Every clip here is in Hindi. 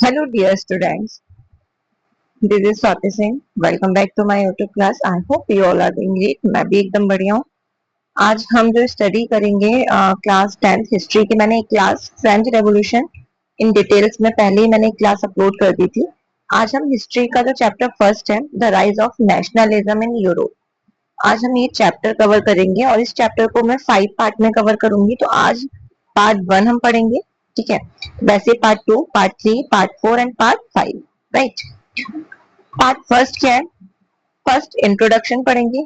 Hello dear students, this is Swati Singh. Welcome back to my YouTube class. I hope you all are doing great. मैं भी एकदम बढ़िया हूँ. आज हम जो स्टडी करेंगे क्लास 10th हिस्ट्री की. मैंने एक class French revolution in details में पहले ही मैंने एक क्लास अपलोड कर दी थी. आज हम हिस्ट्री का जो चैप्टर फर्स्ट है, the rise of nationalism in Europe, आज हम ये चैप्टर कवर करेंगे और इस चैप्टर को मैं 5 पार्ट में कवर करूंगी. तो आज पार्ट 1 हम पढ़ेंगे, ठीक है. वैसे part 2, part 3, part 4 and part 5, right. Part first क्या है? फर्स्ट इंट्रोडक्शन पढ़ेंगे,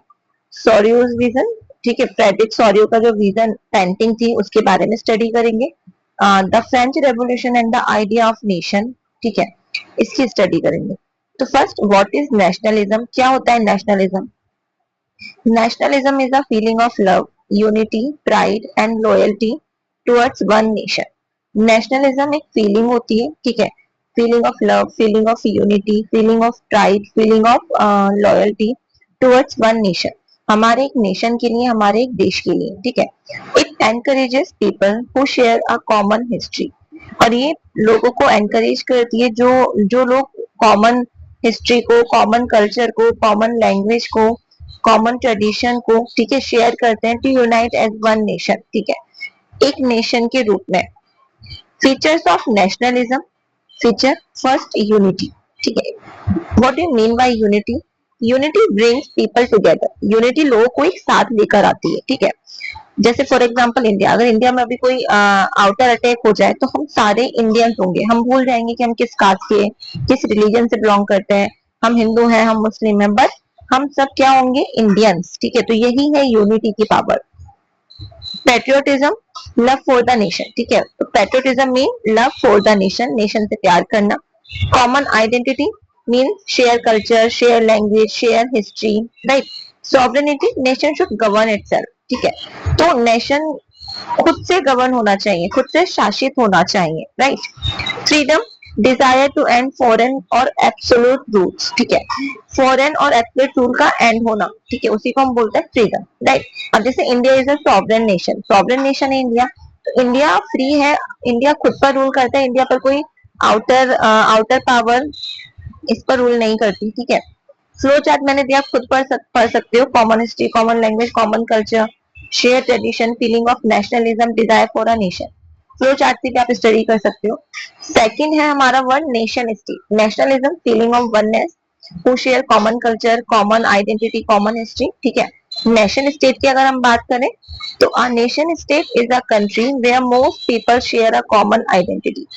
सोरियोज विजन, ठीक है. फ्रेडरिक सोरियो का जो विजन पेंटिंग थी उसके बारे में स्टडी करेंगे. The French revolution and the idea of nation, ठीक है, इसकी स्टडी करेंगे. तो फर्स्ट, व्हाट इज नेशनलिज्म? क्या होता है nationalism? Nationalism is a feeling of love, unity, pride and loyalty towards one nation. Nationalism एक feeling होती है, ठीक है. Feeling of love, feeling of unity, feeling of pride, feeling of loyalty towards one nation. हमारे एक नेशन के लिए, हमारे एक देश के लिए, ठीक है. It encourages people who share a common history. और ये लोगों को encourage करती है जो लोग common हिस्ट्री को, कॉमन कल्चर को, कॉमन लैंग्वेज को, कॉमन ट्रेडिशन को, ठीक है, शेयर करते हैं. To unite as one nation, ठीक है, एक नेशन के रूप में. Features of nationalism. Feature first, unity, ठीक है. What do you mean by unity? Unity brings people together. Unity लोगों को एक साथ लेकर आती है, ठीक है. जैसे फॉर एग्जांपल इंडिया, अगर इंडिया में अभी कोई आउटर अटैक हो जाए तो हम सारे इंडियंस होंगे, हम भूल जाएंगे कि हम किस कास्ट के, किस रिलीजन से बिलोंग करते हैं. हम हिंदू हैं, हम मुस्लिम हैं, बट हम सब क्या होंगे? इंडियंस, ठीक है. तो यही है यूनिटी की power. Patriotism, love for the nation, ठीक है. तो patriotism mean love for the nation, nation से प्यार करना. Common identity mean share culture, share language, share history, right. Sovereignty, nation should govern itself, ठीक है. तो नेशन खुद से गवर्न होना चाहिए, खुद से शासित होना चाहिए, right. Freedom, desire to end foreign और एब्सोल्यूट रूल्स, ठीक है. फॉरेन और एब्सोल्यूट रूल का एंड होना, ठीक है, उसी को हम बोलते हैं फ्रीडम, राइट. अब जैसे India is a sovereign nation, sovereign nation है इंडिया, तो इंडिया फ्री है, इंडिया खुद पर रूल करता है, इंडिया पर कोई आउटर पावर इस पर रूल नहीं करती, ठीक है. फ्लो चार्ट मैंने दिया, खुद पढ़ सकते हो. Common history, common language, common culture, share tradition, feeling of nationalism, desire for a nation. Flow chart से भी आप स्टडी कर सकते हो. सेकंड है हमारा word nation state. Nationalism, feeling of oneness, who share common culture, common identity, common history, ठीक है. नेशन स्टेट की अगर हम बात करें तो a nation state is a country where most people share a common identity.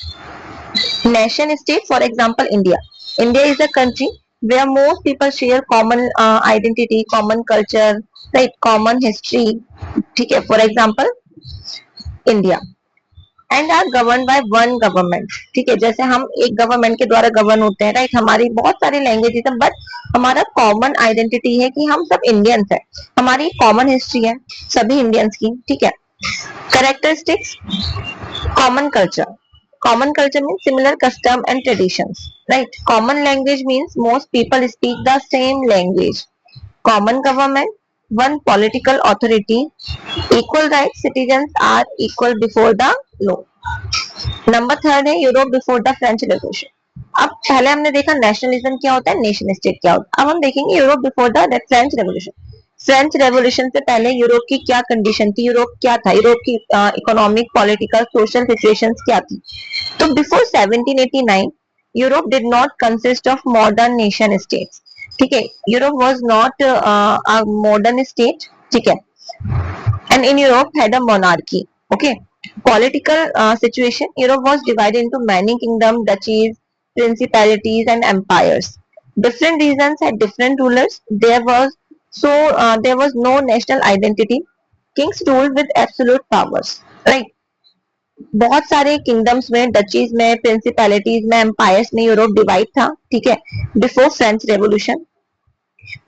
Nation state, for example, India. India is a country where most people share common identity, common culture, right, common history. ठीक है, for example, India. And are govern by one government, ठीक है. जैसे हम एक गवर्नमेंट के द्वारा गवर्न होते हैं, राइट. हमारी बहुत सारी लैंग्वेजेस हैं, बट हमारा कॉमन आइडेंटिटी है कि हम सब इंडियंस हैं. हमारी कॉमन हिस्ट्री है सभी इंडियंस की, ठीक है. Characteristics, common culture. Common culture means similar custom and traditions, right. Common language means most people speak the same language. Common government, one political authority. Equal rights, citizens are equal before the law. Number third है Europe before the French revolution. अब पहले हमने देखा नेशनलिज्म क्या होता है, नेशन स्टेट क्या होता है. अब हम देखेंगे Europe before the French revolution. French revolution से पहले यूरोप की क्या कंडीशन थी, यूरोप क्या था, यूरोप की इकोनॉमिक, पॉलिटिकल, सोशल सिचुएशंस क्या थी. तो before 1789 Europe did not consist of modern nation states, ठीक है. Europe was not a modern state, ठीक है. And in Europe had a monarchy, okay. Political situation, Europe was divided into many kingdoms, duchies, principalities and empires. Different regions had different rulers. There was no national identity. Kings ruled with absolute powers, right. बहुत सारे किंगडम्स में, डचीज में, प्रिंसिपैलिटीज में, एम्पायर्स में यूरोप डिवाइड था, ठीक है. Before French revolution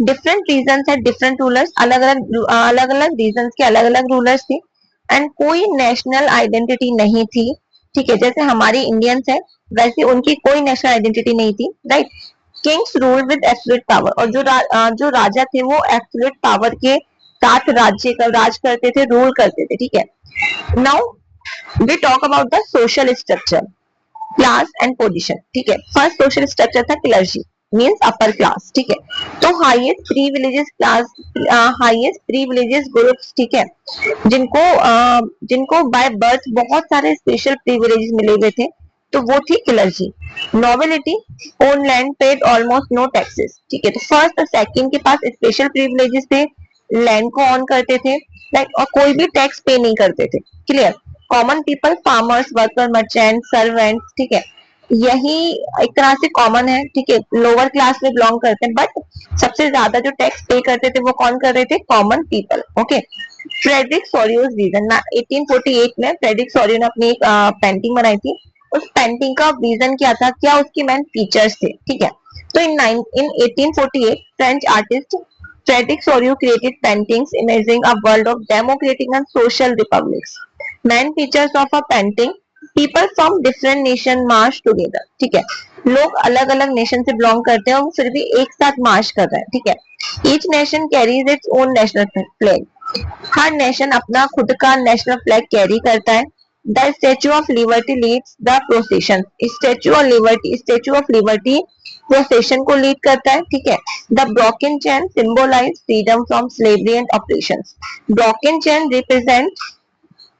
different regions है, डिफरेंट रूलर्स, अलग अलग रीजन्स के अलग अलग रूलर्स थे. एंड कोई नेशनल आइडेंटिटी नहीं थी, ठीक है. जैसे हमारी इंडियंस है वैसे उनकी कोई नेशनल आइडेंटिटी नहीं थी, right. Kings rule with absolute power, और जो राजा थे वो एब्सोल्यूट पावर के साथ राज करते थे, रूल करते थे, ठीक है. Now we talk about the social structure. Class and position, ठीक है। फर्स्ट सोशल स्ट्रक्चर था क्लर्जी, मींस अपर क्लास, ठीक है। तो highest privileges class, highest privileges groups, ठीक है, जिनको बाय बर्थ बहुत सारे स्पेशल प्रिविलेजेस मिले हुए थे, तो वो थी clergy. Nobility own land, paid almost no taxes, ठीक है। तो फर्स्ट और सेकंड के पास स्पेशल प्रिविलेजेस थे, लैंड को ऑन करते थे, लाइक, और कोई भी टैक्स पे नहीं करते थे, clear. Common people, farmers, worker, merchant, servants, ठीक है, यही एक तरह से कॉमन है, ठीक है, लोअर क्लास में बिलोंग करते हैं, बट सबसे ज्यादा जो टैक्स पे करते थे वो कौन कर रहे थे, common people, okay. Frederick Sorrieu's vision 1848 में फ्रेडरिक सोरियो ने अपनी एक पेंटिंग बनाई थी। उस पेंटिंग का विजन क्या था, क्या उसकी मेन फीचर्स थे, ठीक है। तो इन 1848 French artist Frederick Sorio created paintings imagining a world of democratic and social republics. Main features of a painting: people from different nation march together, ठीक है, लोग अलग अलग नेशन से बिलोंग करते हैं और फिर भी एक साथ मार्च कर रहे हैं, ठीक है। Each nation carries its own national flag, हर नेशन अपना खुद का नेशनल फ्लैग कैरी करता है। The statue of liberty leads the procession, statue of liberty procession को लीड करता है, ठीक है। The broken chain symbolize freedom from slavery and operation, broken chain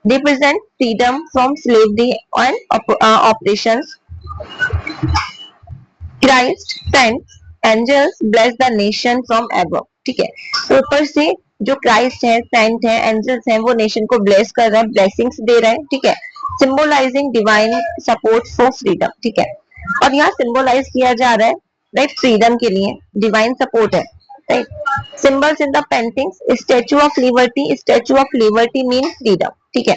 represent freedom from slavery and oppressions. Christ sent angels bless the nation from above, ठीक है। ऊपर से जो क्राइस्ट है, सेंट है, एंजल्स हैं, वो नेशन को ब्लेस कर रहा है, ब्लेसिंग्स दे रहा है, ठीक है। Symbolising divine support for freedom, ठीक है। और यहाँ सिंबलाइज किया जा रहा है, राइट, फ्रीडम के लिए डिवाइन सपोर्ट है, right. Symbols in the paintings: statue of liberty mean freedom, ठीक है।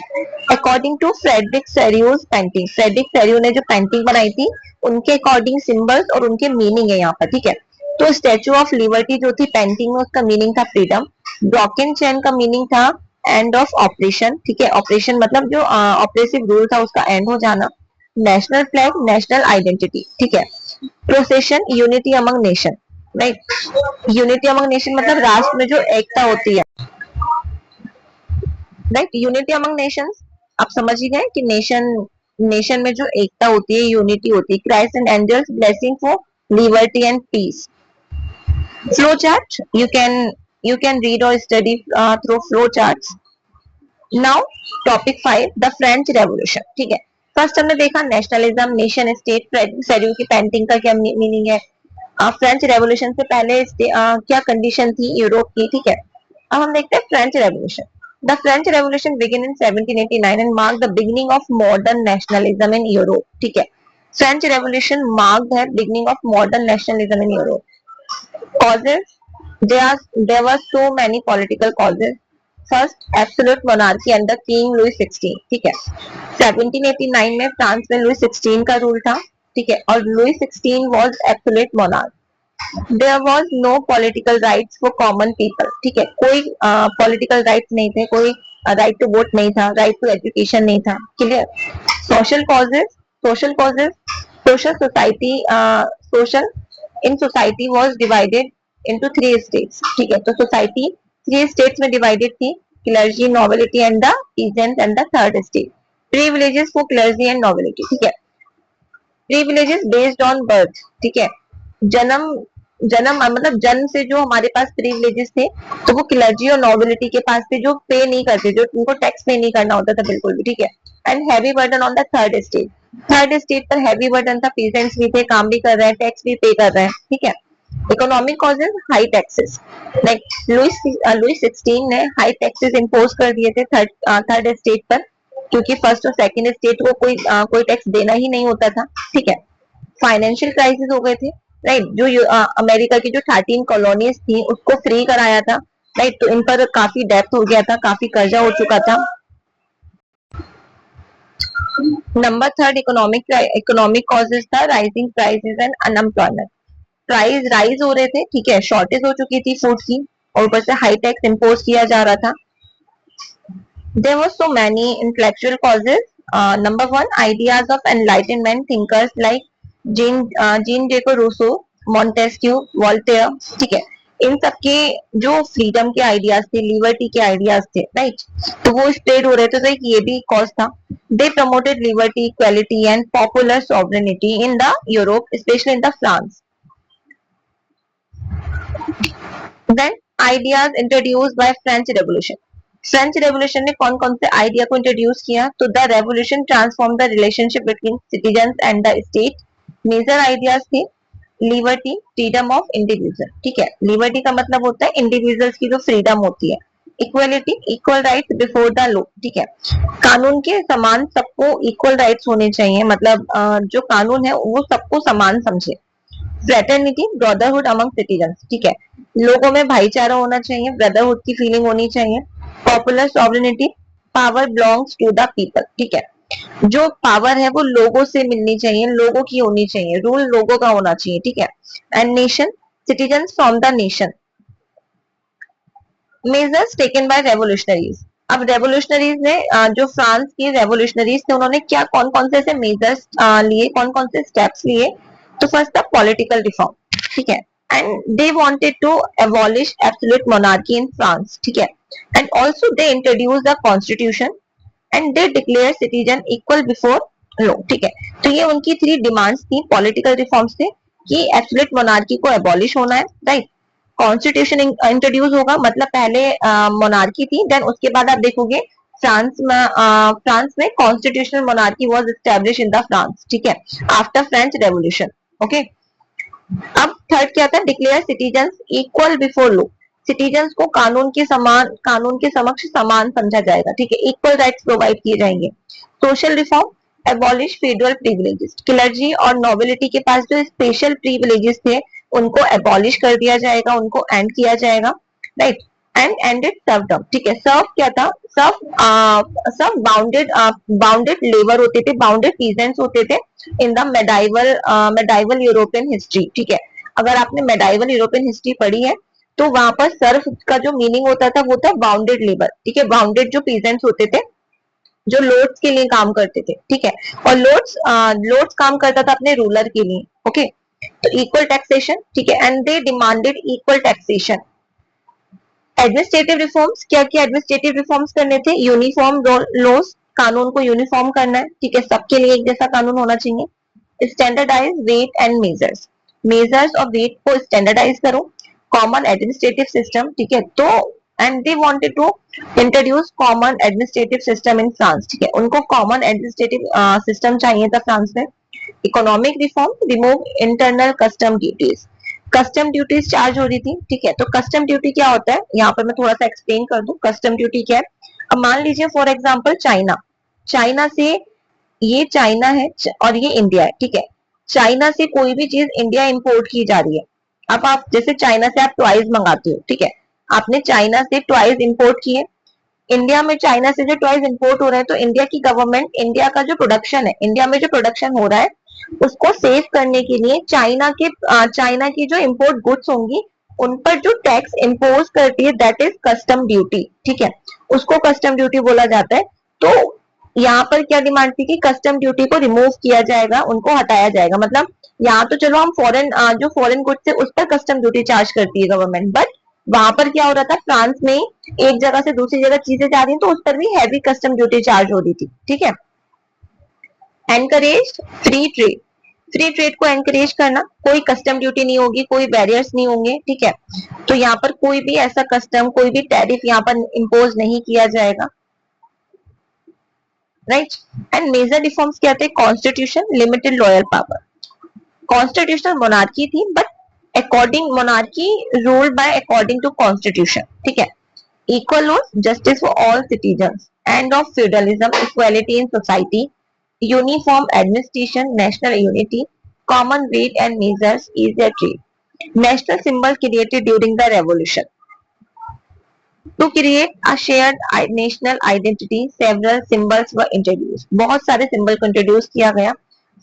According to Frederic Sorrieu's painting, Frederic Sorrieu ने जो पेंटिंग बनाई थी, उनके अकॉर्डिंग सिंबल्स और उनके मीनिंग है यहाँ पर, ठीक है। तो स्टेच्यू ऑफ लिबर्टी जो थी पेंटिंग में, उसका मीनिंग था फ्रीडम। ब्रोकन चेन का मीनिंग था एंड ऑफ ऑपरेशन, ठीक है, ऑपरेशन मतलब जो ऑपरेसिव रूल था उसका एंड हो जाना। नेशनल फ्लैग नेशनल आइडेंटिटी, ठीक है। Procession unity among nation, right, unity among nation मतलब राष्ट्र में जो एकता होती है, राइट, यूनिटी अमंग नेशंस, आप समझ ही गए कि नेशन में जो एकता होती है, यूनिटी होती है। Christ and angels blessing for liberty and peace. Flow chart, you can read or study through flow charts. Now topic 5, the French revolution, ठीक है। फर्स्ट हमने देखा नेशनलिज्म, नेशन स्टेट, सेरियो की पेंटिंग का क्या मीनिंग है। फ्रेंच रेवोल्यूशन से पहले क्या कंडीशन थी यूरोप की, ठीक है। अब हम देखते हैं French revolution. The French revolution begin in 1789 and mark the beginning of modern nationalism in Europe, ठीक है। फ्रेंच रेवोल्यूशन मार्क्ड है beginning of modern nationalism in Europe. causes, there were so many political causes. First, absolute monarchy under king Louis 16, ठीक है। 1789 में फ्रांस में लुई 16 का रूल था, ठीक है, और Louis 16 was absolute monarch. There was no political rights for common people, ठीक है, कोई पॉलिटिकल राइट्स नहीं थे, कोई राइट टू वोट नहीं था, राइट टू एजुकेशन नहीं था, clear. Social causes, social causes, social society, social in society was divided into 3 states, ठीक है। तो सोसाइटी 3 स्टेट्स में डिवाइडेड थी: clergy, nobility and the peasant and the third state. Privileges for clergy and nobility, ठीक है। प्रिविलेजेस बेस्ड ऑन बर्थ, ठीक है, जन्म, जन्म मतलब जन्म से जो हमारे पास प्रिविलेजेस थे, तो वो क्लर्जी और नोबिलिटी के पास थे, जो पे नहीं करते, जो उनको टैक्स पे नहीं करना होता था बिल्कुल भी, ठीक है। And heavy burden on the third state, third state पर हैवी बर्डन था, पीजेंट्स भी थे, काम भी कर रहे हैं, टैक्स भी पे कर रहे हैं, ठीक है। Economic causes, high taxes, like Louis 16 ने हाई टैक्सेस इम्पोज कर दिए थे थर्ड स्टेट पर, क्योंकि फर्स्ट और सेकंड स्टेट को कोई टैक्स देना ही नहीं होता था, ठीक है। फाइनेंशियल क्राइसिस हो गए थे, राइट, जो अमेरिका की जो 13 कॉलोनीज थी उसको फ्री कराया था, राइट, तो इन पर काफी डेप्थ हो गया था, काफी कर्जा हो चुका था। नंबर थर्ड, इकोनॉमिक कॉजेज था rising prices and unemployment, price rise हो रहे थे, ठीक है, शॉर्टेज हो चुकी थी फूड की, और ऊपर से हाई टैक्स इम्पोज किया जा रहा था। There were so many intellectual causes. Number 1, ideas of enlightenment thinkers like Jean Jacques Rousseau, Montesquieu, Voltaire, ठीक है। इन सबके जो फ्रीडम के आइडियाज थे, लिबर्टी के आइडियाज थे, राइट, तो वो स्प्रेड हो रहे थे, तो एक ये भी कॉज था। They promoted liberty, equality and popular sovereignty in the Europe, specially in the France. Then ideas introduced by French revolution. French revolution ने कौन कौन से आइडिया को इंट्रोड्यूस किया? तो the revolution transform the relationship between citizen and the state. Major ideas थे लिबर्टी, फ्रीडम ऑफ इंडिविजुअल, ठीक है, लिबर्टी का मतलब होता है इंडिविजुअल्स की जो फ्रीडम होती है। Equality, equal rights before the law, ठीक है, कानून के समान सबको इक्वल राइट्स होने चाहिए, मतलब जो कानून है वो सबको समान समझे। फ्रेटर्निटी, ब्रदरहुड अमंग सिटीजन, ठीक है, लोगों में भाईचारा होना चाहिए, ब्रदरहुड की फीलिंग होनी चाहिए। Popular sovereignty, power belongs to the people, ठीक है, जो पावर है वो लोगों से मिलनी चाहिए, लोगों की होनी चाहिए, रूल लोगों का होना चाहिए, ठीक है। And nation, citizen from the nation. Measures taken by revolutionaries. अब रेवोल्यूशनरीज ने जो फ्रांस के रेवोल्यूशनरीज थे उन्होंने क्या कौन कौन से ऐसे मेजर्स लिए, कौन कौन से स्टेप्स लिए? तो फर्स्ट था पॉलिटिकल रिफॉर्म, ठीक है, and they wanted to abolish absolute monarchy in France, ठीक है, and also they introduce the constitution and they declare citizen equal before law, ठीक है। तो ये उनकी 3 डिमांड्स थी पॉलिटिकल रिफॉर्म्स थे कि एब्सोल्यूट मोनार्की को एबॉलिश होना है, राइट, कॉन्स्टिट्यूशन इंट्रोड्यूस होगा, मतलब पहले मोनार्की थी, देन उसके बाद आप देखोगे फ्रांस में constitutional monarchy was establish in the France, ठीक है, आफ्टर फ्रेंच रेवोल्यूशन, ओके। अब थर्ड क्या था? Declare citizen equal before law, citizen को कानून के समक्ष समान समझा जाएगा, ठीक है, इक्वल राइट्स प्रोवाइड किए जाएंगे। Social reform, abolish federal privileges, clergy और नोबिलिटी के पास जो स्पेशल प्रिविलेजेस थे उनको एबॉलिश कर दिया जाएगा, उनको एंड किया जाएगा, राइट, एंड एंडेड सर्वडम, ठीक है, सर्व क्या था? सर्व बाउंडेड लेबर होते थे, बाउंडेड पीजेंट्स होते थे in the medieval European history, ठीक है, अगर आपने मेडाइवल यूरोपियन हिस्ट्री पढ़ी है तो वहां पर सर्फ का जो मीनिंग होता था वो था बाउंडेड लेबर, ठीक है, बाउंडेड जो पीजेंट्स होते थे जो लोड्स के लिए काम करते थे, ठीक है, और लोड्स काम करता था अपने रूलर के लिए, ओके। तो इक्वल टैक्सेशन, ठीक है, and they demanded equal taxation. Administrative reforms, क्या क्या एडमिनिस्ट्रेटिव रिफॉर्म्स करने थे? यूनिफॉर्म लॉस, कानून को यूनिफॉर्म करना है, ठीक है, सबके लिए एक जैसा कानून होना चाहिए। Standardise weight and measures, measures और वेट को स्टैंडर्डाइज करो। कॉमन एडमिनिस्ट्रेटिव सिस्टम, ठीक है, तो and they wanted to introduce common administrative system in France, ठीक है, उनको कॉमन एडमिनिस्ट्रेटिव सिस्टम चाहिए था फ्रांस में। Economic reform, remove internal custom duties, custom duties charge हो रही थी, ठीक है, तो कस्टम ड्यूटी क्या होता है यहाँ पर मैं थोड़ा सा एक्सप्लेन कर दूं कस्टम ड्यूटी क्या है। अब मान लीजिए फॉर एग्जांपल चाइना, चाइना से, ये चाइना है और ये इंडिया है, ठीक है, चाइना से कोई भी चीज इंडिया इंपोर्ट की जा रही है। अब आप जैसे चाइना से आप टॉयज मंगाते हो, ठीक है, आपने चाइना से टॉयज इंपोर्ट किए, इंडिया में चाइना से जो टॉयज इंपोर्ट हो रहे हैं तो इंडिया की गवर्नमेंट इंडिया का जो प्रोडक्शन है, इंडिया में जो प्रोडक्शन हो रहा है उसको सेव करने के लिए चाइना की जो इंपोर्ट गुड्स होंगी उन पर जो टैक्स इम्पोज करती है दैट इज कस्टम ड्यूटी, ठीक है, उसको कस्टम ड्यूटी बोला जाता है। तो यहाँ पर क्या डिमांड थी कि कस्टम ड्यूटी को रिमूव किया जाएगा, उनको हटाया जाएगा, मतलब यहाँ तो चलो हम जो फॉरेन गुड्स है उस पर कस्टम ड्यूटी चार्ज करती है गवर्नमेंट, बट वहां पर क्या हो रहा था फ्रांस में एक जगह से दूसरी जगह चीजें जा रही तो उस पर भी हैवी कस्टम ड्यूटी चार्ज हो रही थी, ठीक है। Encourage free trade, free trade को एनकरेज करना, कोई कस्टम ड्यूटी नहीं होगी, कोई बैरियर्स नहीं होंगे, ठीक है, तो यहाँ पर कोई भी ऐसा कस्टम, कोई भी टैरिफ यहाँ पर इम्पोज नहीं किया जाएगा, राइट। एंड मेजर रिफॉर्म्स क्या थे? Constitution, limited loyal power, constitutional monarchy थी but according monarchy ruled by according to constitution, ठीक है, equal laws, justice for all citizens, end of feudalism, equality in society, uniform administration, national unity, common weight and measures, easier trade. National symbol created during the revolution. To create a shared national identity, several symbols were introduced. बहुत सारे सिंबल को इंट्रोड्यूस किया गया।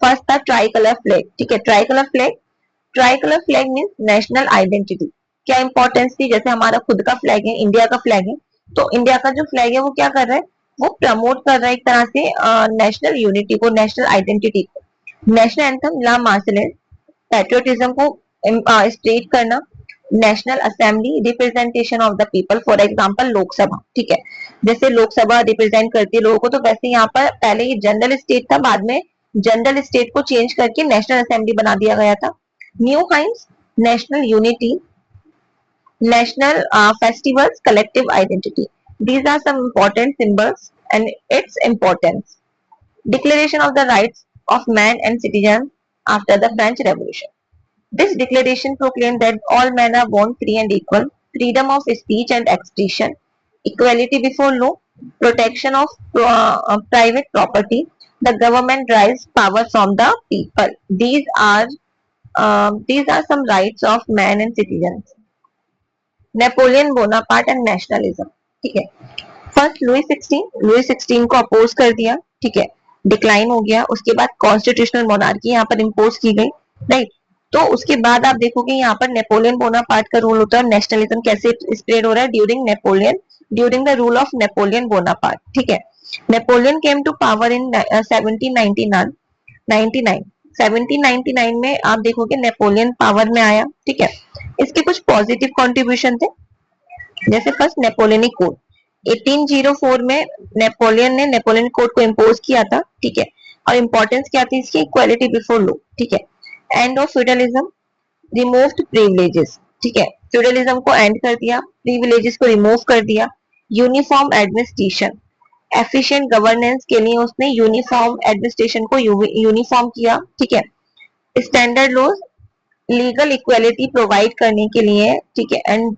फर्स्ट था ट्राई कलर फ्लैग, ठीक है, try colour flag, try colour flag means national identity. क्या इंपॉर्टेंस थी? जैसे हमारा खुद का फ्लैग है, इंडिया का फ्लैग है, तो इंडिया का जो फ्लैग है वो क्या कर रहा है? वो प्रमोट कर रहा है एक तरह से नेशनल यूनिटी को, नेशनल आइडेंटिटी को। नेशनल एंथम ला मार्शलेस, पैट्रियोटिज्म को स्टेट करना, national assembly representation of the people, for example Lok Sabha, ठीक है, जैसे लोकसभा रिप्रेजेंट करती है लोगों को, तो वैसे यहाँ पर पहले ये जनरल स्टेट था, बाद में जनरल स्टेट को चेंज करके नेशनल असेंबली बना दिया गया था। New hymns, national unity, national festivals, collective identity. These are some important symbols and its importance. Declaration of the rights of man and citizen after the French Revolution. This declaration proclaimed that all men are born free and equal, freedom of speech and expression, equality before law, protection of private property. The government derives power from the people. These are some rights of man and citizens. Napoleon Bonaparte and nationalism, ठीक है। फर्स्ट लुई 16 को अपोज कर दिया, ठीक है, डिक्लाइन हो गया। उसके बाद कॉन्स्टिट्यूशनल मोनार्की यहाँ पर इम्पोज की गई, राइट। तो उसके बाद आप देखोगे यहाँ पर नेपोलियन बोनापार्ट का रूल होता है। नेशनलिज्म कैसे स्प्रेड हो रहा है? During the rule of Napoleon Bonaparte, ठीक है। Napoleon came to power in 1799। 1799 में आप देखोगे नेपोलियन पावर में आया, ठीक है। इसके कुछ पॉजिटिव कंट्रीब्यूशन थे, जैसे फर्स्ट नेपोलियनिक कोड 1804 में नेपोलियन ने नेपोलियन कोड को इम्पोज किया था, ठीक है। और इंपॉर्टेंस क्या थी इसकी? इक्वालिटी बिफोर लॉ, ठीक है। End of feudalism, removed privileges, ठीक है, फ्यूडलिज्म को एंड कर दिया, प्रिविलेजेस को रिमूव कर दिया। यूनिफॉर्म एडमिनिस्ट्रेशन, एफिशिएंट गवर्नेंस के लिए उसने यूनिफॉर्म एडमिनिस्ट्रेशन को यूनिफॉर्म किया, ठीक है। Standard laws, legal equality provide करने के लिए, ठीक है। And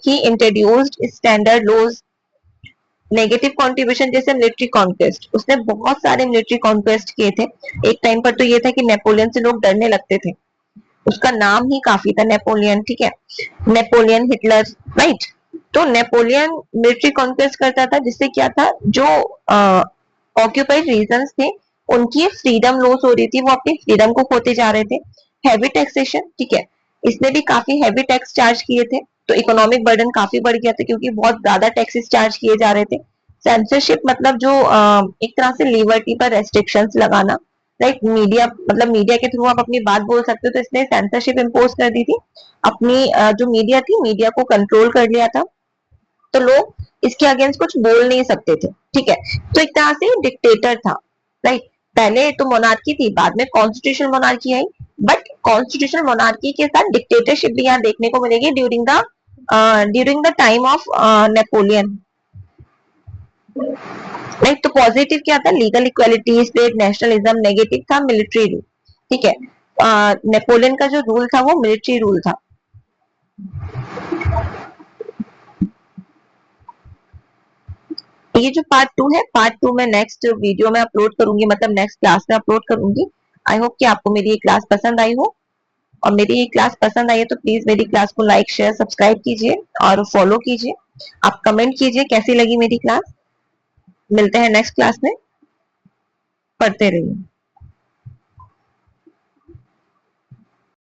he introduced standard laws. Negative contribution जैसे मिलिट्री कॉन्क्वेस्ट, उसने बहुत सारे मिलिट्री कॉन्क्वेस्ट किए थे। एक टाइम पर तो ये था कि नेपोलियन से लोग डरने लगते थे, उसका नाम ही काफी था नेपोलियन, ठीक है। Napoleon, Hitler, right. तो नेपोलियन मिलिट्री कॉन्क्वेस्ट करता था, जिससे क्या था, जो ऑक्यूपाइड रीजन्स थे उनकी फ्रीडम लॉस हो रही थी, वो अपनी फ्रीडम को खोते जा रहे थे। हैवी टैक्सेशन, ठीक है, इसने भी काफी हैवी टैक्स चार्ज किए थे, तो इकोनॉमिक बर्डन काफी बढ़ गया था क्योंकि बहुत ज्यादा टैक्सेस चार्ज किए जा रहे थे। सेंसरशिप मतलब जो एक तरह से लिबर्टी पर रेस्ट्रिक्शंस लगाना, राइट। मीडिया मतलब मीडिया के थ्रू आप अपनी बात बोल सकते हो, तो इसने सेंसरशिप इम्पोज कर दी थी। अपनी जो मीडिया थी, मीडिया को कंट्रोल कर लिया था, तो लोग इसके अगेंस्ट कुछ बोल नहीं सकते थे, ठीक है। तो एक तरह से डिक्टेटर था, राइट। पहले तो मोनार्की थी, बाद में constitutional monarchy I, but constitutional monarchy के साथ डिक्टेटरशिप भी यहाँ देखने को मिलेगी during the time of Napoleon, right. तो पॉजिटिव क्या था? Legal equality, state nationalism. Negative था मिलिट्री रूल, ठीक है। नेपोलियन का जो रूल था वो मिलिट्री रूल था। ये जो पार्ट 2 है, पार्ट 2 में नेक्स्ट वीडियो में अपलोड करूंगी, मतलब नेक्स्ट क्लास में अपलोड करूंगी। आई होप कि आपको मेरी ये क्लास पसंद आई हो, और मेरी ये क्लास पसंद आई है तो प्लीज मेरी क्लास को लाइक, शेयर, सब्सक्राइब कीजिए और फॉलो कीजिए। आप कमेंट कीजिए कैसी लगी मेरी क्लास। मिलते हैं नेक्स्ट क्लास में, पढ़ते रहिए।